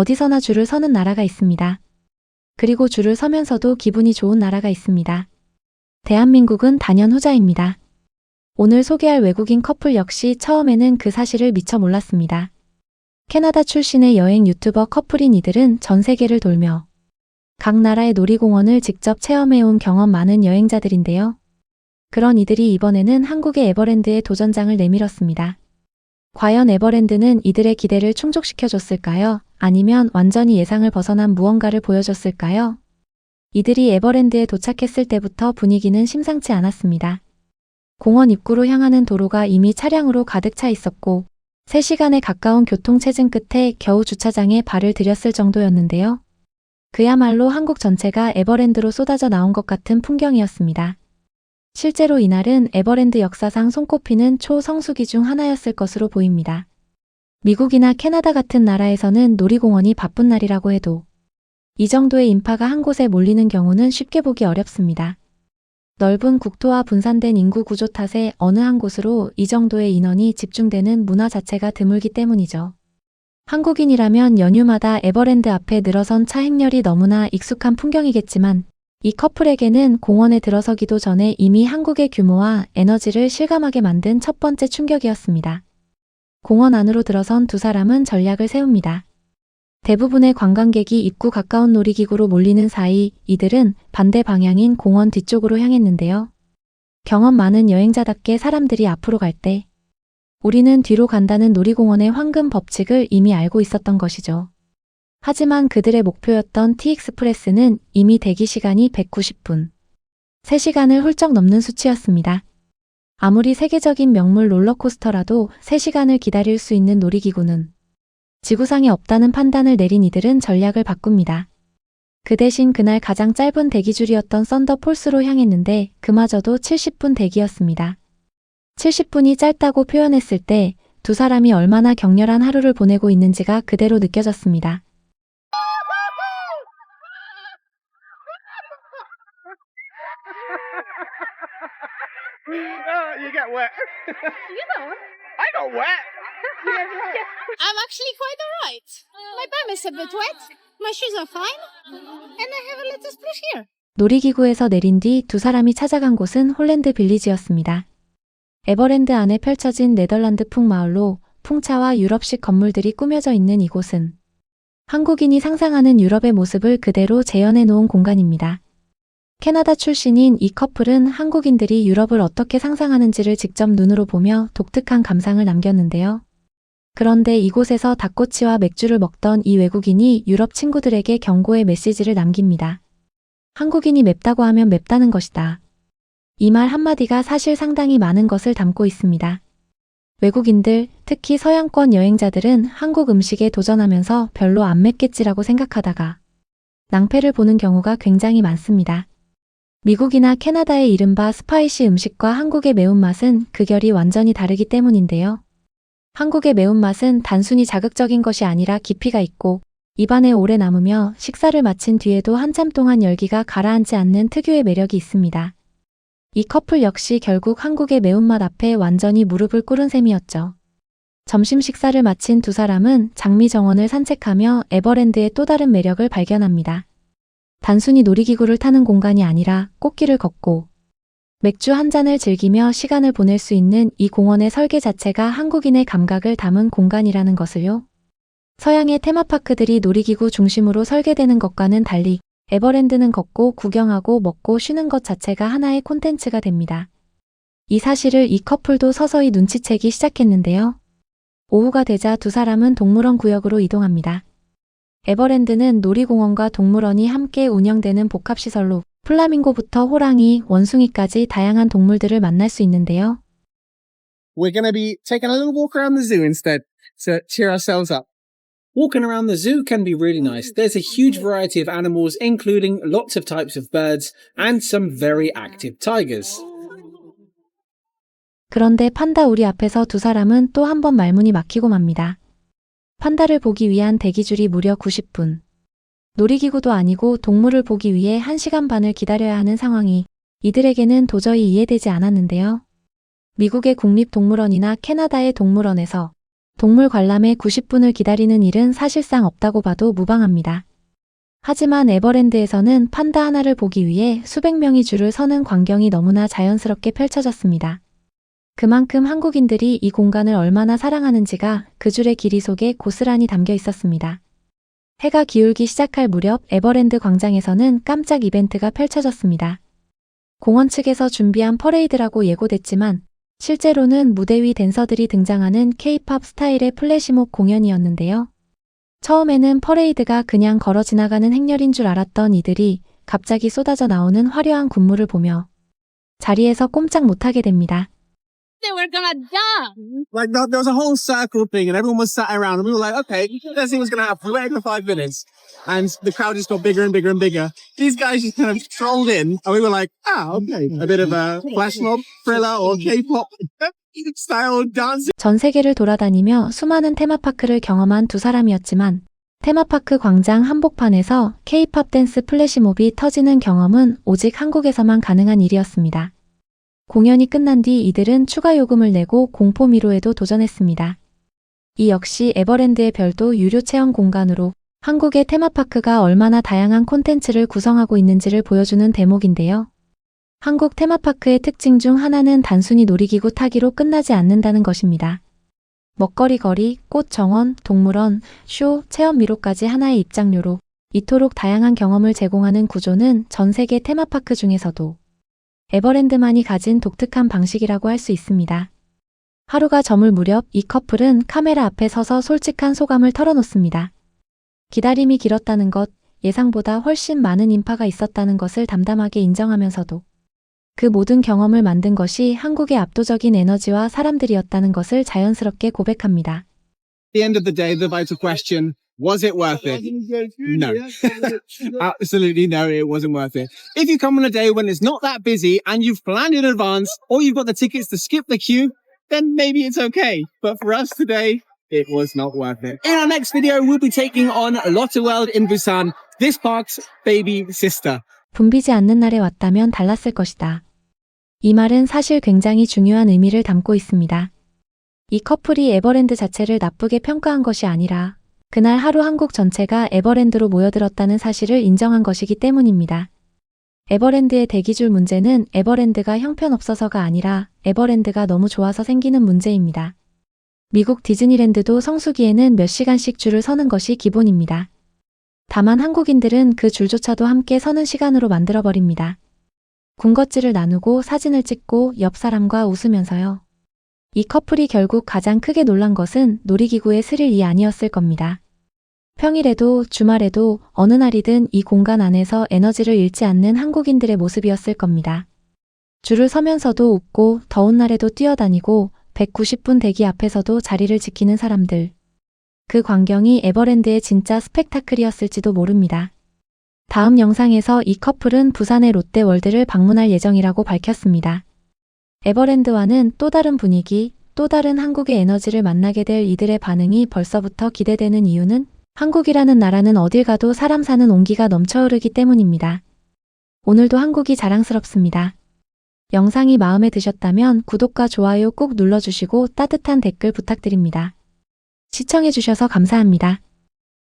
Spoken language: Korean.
어디서나 줄을 서는 나라가 있습니다. 그리고 줄을 서면서도 기분이 좋은 나라가 있습니다. 대한민국은 단연 후자입니다. 오늘 소개할 외국인 커플 역시 처음에는 그 사실을 미처 몰랐습니다. 캐나다 출신의 여행 유튜버 커플인 이들은 전 세계를 돌며 각 나라의 놀이공원을 직접 체험해온 경험 많은 여행자들인데요. 그런 이들이 이번에는 한국의 에버랜드에 도전장을 내밀었습니다. 과연 에버랜드는 이들의 기대를 충족시켜줬을까요? 아니면 완전히 예상을 벗어난 무언가를 보여줬을까요? 이들이 에버랜드에 도착했을 때부터 분위기는 심상치 않았습니다. 공원 입구로 향하는 도로가 이미 차량으로 가득 차 있었고 3시간에 가까운 교통체증 끝에 겨우 주차장에 발을 들였을 정도였는데요. 그야말로 한국 전체가 에버랜드로 쏟아져 나온 것 같은 풍경이었습니다. 실제로 이날은 에버랜드 역사상 손꼽히는 초성수기 중 하나였을 것으로 보입니다. 미국이나 캐나다 같은 나라에서는 놀이공원이 바쁜 날이라고 해도 이 정도의 인파가 한 곳에 몰리는 경우는 쉽게 보기 어렵습니다. 넓은 국토와 분산된 인구 구조 탓에 어느 한 곳으로 이 정도의 인원이 집중되는 문화 자체가 드물기 때문이죠. 한국인이라면 연휴마다 에버랜드 앞에 늘어선 차 행렬이 너무나 익숙한 풍경이겠지만 이 커플에게는 공원에 들어서기도 전에 이미 한국의 규모와 에너지를 실감하게 만든 첫 번째 충격이었습니다. 공원 안으로 들어선 두 사람은 전략을 세웁니다. 대부분의 관광객이 입구 가까운 놀이기구로 몰리는 사이 이들은 반대 방향인 공원 뒤쪽으로 향했는데요. 경험 많은 여행자답게 사람들이 앞으로 갈 때 우리는 뒤로 간다는 놀이공원의 황금 법칙을 이미 알고 있었던 것이죠. 하지만 그들의 목표였던 티익스프레스는 이미 대기 시간이 190분, 3시간을 훌쩍 넘는 수치였습니다. 아무리 세계적인 명물 롤러코스터라도 3시간을 기다릴 수 있는 놀이기구는 지구상에 없다는 판단을 내린 이들은 전략을 바꿉니다. 그 대신 그날 가장 짧은 대기줄이었던 썬더폴스로 향했는데 그마저도 70분 대기였습니다. 70분이 짧다고 표현했을 때 두 사람이 얼마나 격렬한 하루를 보내고 있는지가 그대로 느껴졌습니다. You got wet. You know, I got wet. I'm actually quite alright. My bum is a bit wet, my shoes are fine, and I have a little splash here. 놀이기구에서 내린 뒤 두 사람이 찾아간 곳은 홀랜드 빌리지였습니다. 에버랜드 안에 펼쳐진 네덜란드풍 마을로 풍차와 유럽식 건물들이 꾸며져 있는 이곳은 한국인이 상상하는 유럽의 모습을 그대로 재현해 놓은 공간입니다. 캐나다 출신인 이 커플은 한국인들이 유럽을 어떻게 상상하는지를 직접 눈으로 보며 독특한 감상을 남겼는데요. 그런데 이곳에서 닭꼬치와 맥주를 먹던 이 외국인이 유럽 친구들에게 경고의 메시지를 남깁니다. 한국인이 맵다고 하면 맵다는 것이다. 이 말 한마디가 사실 상당히 많은 것을 담고 있습니다. 외국인들, 특히 서양권 여행자들은 한국 음식에 도전하면서 별로 안 맵겠지라고 생각하다가 낭패를 보는 경우가 굉장히 많습니다. 미국이나 캐나다의 이른바 스파이시 음식과 한국의 매운맛은 그 결이 완전히 다르기 때문인데요. 한국의 매운맛은 단순히 자극적인 것이 아니라 깊이가 있고 입안에 오래 남으며 식사를 마친 뒤에도 한참 동안 열기가 가라앉지 않는 특유의 매력이 있습니다. 이 커플 역시 결국 한국의 매운맛 앞에 완전히 무릎을 꿇은 셈이었죠. 점심 식사를 마친 두 사람은 장미정원을 산책하며 에버랜드의 또 다른 매력을 발견합니다. 단순히 놀이기구를 타는 공간이 아니라 꽃길을 걷고 맥주 한 잔을 즐기며 시간을 보낼 수 있는 이 공원의 설계 자체가 한국인의 감각을 담은 공간이라는 것을요. 서양의 테마파크들이 놀이기구 중심으로 설계되는 것과는 달리 에버랜드는 걷고 구경하고 먹고 쉬는 것 자체가 하나의 콘텐츠가 됩니다. 이 사실을 이 커플도 서서히 눈치채기 시작했는데요. 오후가 되자 두 사람은 동물원 구역으로 이동합니다. 에버랜드는 놀이공원과 동물원이 함께 운영되는 복합시설로 플라밍고부터 호랑이, 원숭이까지 다양한 동물들을 만날 수 있는데요. We're going to be taking a little walk around the zoo instead to cheer ourselves up. Walking around the zoo can be really nice. There's a huge variety of animals, including lots of types of birds and some very active tigers. 그런데 판다 우리 앞에서 두 사람은 또 한 번 말문이 막히고 맙니다. 판다를 보기 위한 대기줄이 무려 90분. 놀이기구도 아니고 동물을 보기 위해 1시간 반을 기다려야 하는 상황이 이들에게는 도저히 이해되지 않았는데요. 미국의 국립동물원이나 캐나다의 동물원에서 동물 관람에 90분을 기다리는 일은 사실상 없다고 봐도 무방합니다. 하지만 에버랜드에서는 판다 하나를 보기 위해 수백 명이 줄을 서는 광경이 너무나 자연스럽게 펼쳐졌습니다. 그만큼 한국인들이 이 공간을 얼마나 사랑하는지가 그 줄의 길이 속에 고스란히 담겨 있었습니다. 해가 기울기 시작할 무렵 에버랜드 광장에서는 깜짝 이벤트가 펼쳐졌습니다. 공원 측에서 준비한 퍼레이드라고 예고됐지만 실제로는 무대 위 댄서들이 등장하는 K-팝 스타일의 플래시몹 공연이었는데요. 처음에는 퍼레이드가 그냥 걸어 지나가는 행렬인 줄 알았던 이들이 갑자기 쏟아져 나오는 화려한 군무를 보며 자리에서 꼼짝 못하게 됩니다. They were gonna die. Like there was a whole circle thing, and everyone was sat around, and we were like, "Okay, let's see what's going to happen." We waited for 5 minutes, and the crowd just got bigger and bigger and bigger. These guys just kind of strolled in, and we were like, "Ah, okay, a bit of a flash mob thriller or K-pop style dancing." 전 세계를 돌아다니며 수많은 테마파크를 경험한 두 사람이었지만 테마파크 광장 한복판에서 K-팝 댄스 플래시몹이 터지는 경험은 오직 한국에서만 가능한 일이었습니다. 공연이 끝난 뒤 이들은 추가 요금을 내고 공포 미로에도 도전했습니다. 이 역시 에버랜드의 별도 유료 체험 공간으로 한국의 테마파크가 얼마나 다양한 콘텐츠를 구성하고 있는지를 보여주는 대목인데요. 한국 테마파크의 특징 중 하나는 단순히 놀이기구 타기로 끝나지 않는다는 것입니다. 먹거리 거리, 꽃 정원, 동물원, 쇼, 체험 미로까지 하나의 입장료로 이토록 다양한 경험을 제공하는 구조는 전 세계 테마파크 중에서도 에버랜드만이 가진 독특한 방식이라고 할 수 있습니다. 하루가 저물 무렵 이 커플은 카메라 앞에 서서 솔직한 소감을 털어놓습니다. 기다림이 길었다는 것, 예상보다 훨씬 많은 인파가 있었다는 것을 담담하게 인정하면서도 그 모든 경험을 만든 것이 한국의 압도적인 에너지와 사람들이었다는 것을 자연스럽게 고백합니다. At the end of the day, the vital question: was it worth it? No. Absolutely no, it wasn't worth it. If you come on a day when it's not that busy and you've planned in advance or you've got the tickets to skip the queue, then maybe it's okay. But for us today, it was not worth it. In our next video, we'll be taking on Lotte World in Busan, this park's baby sister. 붐비지 않는 날에 왔다면 달랐을 것이다. 이 말은 사실 굉장히 중요한 의미를 담고 있습니다. 이 커플이 에버랜드 자체를 나쁘게 평가한 것이 아니라 그날 하루 한국 전체가 에버랜드로 모여들었다는 사실을 인정한 것이기 때문입니다. 에버랜드의 대기줄 문제는 에버랜드가 형편없어서가 아니라 에버랜드가 너무 좋아서 생기는 문제입니다. 미국 디즈니랜드도 성수기에는 몇 시간씩 줄을 서는 것이 기본입니다. 다만 한국인들은 그 줄조차도 함께 서는 시간으로 만들어버립니다. 군것질을 나누고 사진을 찍고 옆 사람과 웃으면서요. 이 커플이 결국 가장 크게 놀란 것은 놀이기구의 스릴이 아니었을 겁니다. 평일에도 주말에도 어느 날이든 이 공간 안에서 에너지를 잃지 않는 한국인들의 모습이었을 겁니다. 줄을 서면서도 웃고 더운 날에도 뛰어다니고 190분 대기 앞에서도 자리를 지키는 사람들. 그 광경이 에버랜드의 진짜 스펙타클이었을지도 모릅니다. 다음 영상에서 이 커플은 부산의 롯데월드를 방문할 예정이라고 밝혔습니다. 에버랜드와는 또 다른 분위기, 또 다른 한국의 에너지를 만나게 될 이들의 반응이 벌써부터 기대되는 이유는 한국이라는 나라는 어딜 가도 사람 사는 온기가 넘쳐흐르기 때문입니다. 오늘도 한국이 자랑스럽습니다. 영상이 마음에 드셨다면 구독과 좋아요 꼭 눌러주시고 따뜻한 댓글 부탁드립니다. 시청해주셔서 감사합니다.